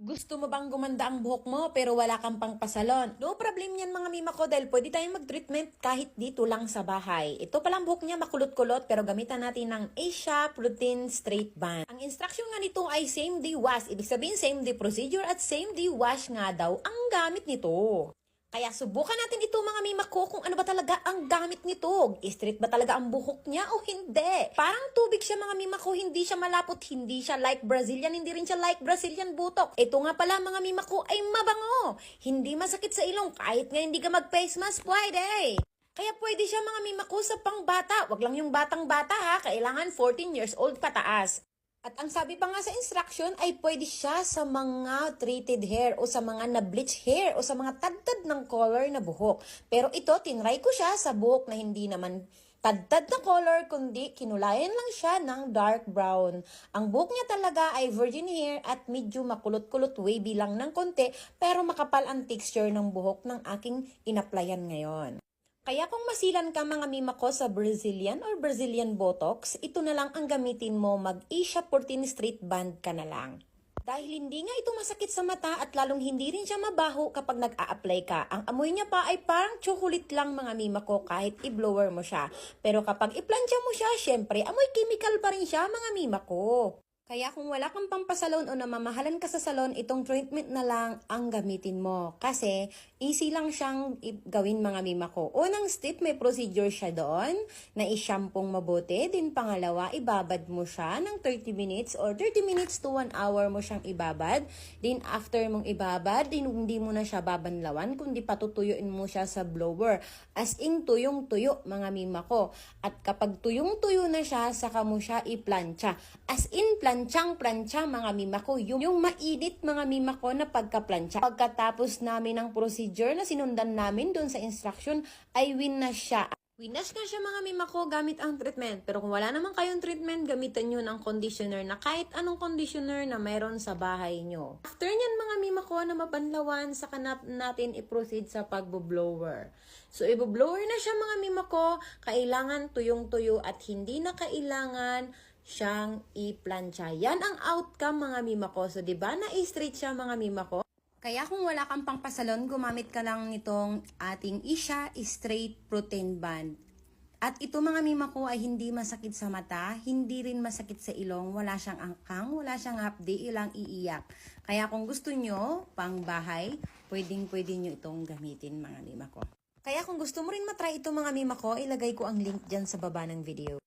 Gusto mo bang gumanda ang buhok mo pero wala kang pangpasalon? No problem yan mga mima ko dahil pwede tayong mag-treatment kahit dito lang sa bahay. Ito palang buhok niya makulot-kulot pero gamitan natin ng Asia Protein Straight Band. Ang instruction nga nito ay same day wash. Ibig sabihin same day procedure at same day wash nga daw ang gamit nito. Kaya subukan natin ito mga mima ko kung ano ba talaga ang gamit nito. Straight ba talaga ang buhok niya o hindi? Parang tubig siya mga mima ko, hindi siya malapot, hindi siya like Brazilian, hindi rin siya like Brazilian butok. Ito nga pala mga mima ko ay mabango. Hindi masakit sa ilong kahit nga hindi ka mag-face mask, pwede. Kaya pwede siya mga mima ko sa pangbata. Wag lang yung batang-bata ha, kailangan 14 years old pataas. At ang sabi pa nga sa instruction ay pwede siya sa mga treated hair o sa mga na-bleach hair o sa mga tadtad ng color na buhok. Pero ito, tinry ko siya sa buhok na hindi naman tadtad na color, kundi kinulayan lang siya ng dark brown. Ang buhok niya talaga ay virgin hair at medyo makulot-kulot, wavy lang ng konti, pero makapal ang texture ng buhok ng aking inaplayan ngayon. Kaya kung masilan ka mga mima ko sa Brazilian or Brazilian Botox, ito na lang ang gamitin mo, mag-Asia Protein Straight Band ka na lang. Dahil hindi nga ito masakit sa mata at lalong hindi rin siya mabaho kapag nag-a-apply ka. Ang amoy niya pa ay parang chocolate lang mga mima ko kahit i-blower mo siya. Pero kapag i-plancha mo siya, syempre amoy chemical pa rin siya mga mima ko. Kaya kung wala kang pampasalon o namamahalan ka sa salon, itong treatment na lang ang gamitin mo. Kasi easy lang siyang gawin mga mima ko. Unang step, may procedure siya doon na i-shampoo mabuti. Din pangalawa, ibabad mo siya ng 30 minutes or 30 minutes to 1 hour mo siyang ibabad. Then after mong ibabad, hindi mo na siya babanlawan, kundi patutuyuin mo siya sa blower. As in, tuyong-tuyo mga mima ko. At kapag tuyong-tuyo na siya, saka mo siya i-plancha. As in, planchang-plancha mga mima ko. Yung mainit mga mima ko na pagka-plancha. Pagkatapos namin ng procedure na sinundan namin doon sa instruction, ay win na siya. Winash na siya mga mima ko gamit ang treatment. Pero kung wala naman kayong treatment, gamitan nyo ng conditioner na kahit anong conditioner na mayroon sa bahay nyo. After nyan mga mima ko na mabanlawan, saka natin i-proceed sa pagbo-blower. So, i-blower na siya mga mima ko. Kailangan tuyong-tuyo at hindi na kailangan siyang i-plancha. Yan ang outcome mga mima ko. So, diba na-straight siya mga mima ko? Kaya kung wala kang pangpasalon, gumamit ka lang nitong ating Asia Straight Protein Band. At ito mga mima ko ay hindi masakit sa mata, hindi rin masakit sa ilong, wala siyang angkang, wala siyang hapdi, ilang iiyak. Kaya kung gusto nyo, pang bahay, pwedeng-pwede nyo itong gamitin mga mima ko. Kaya kung gusto mo rin matry ito mga mima ko, ilagay ko ang link dyan sa baba ng video.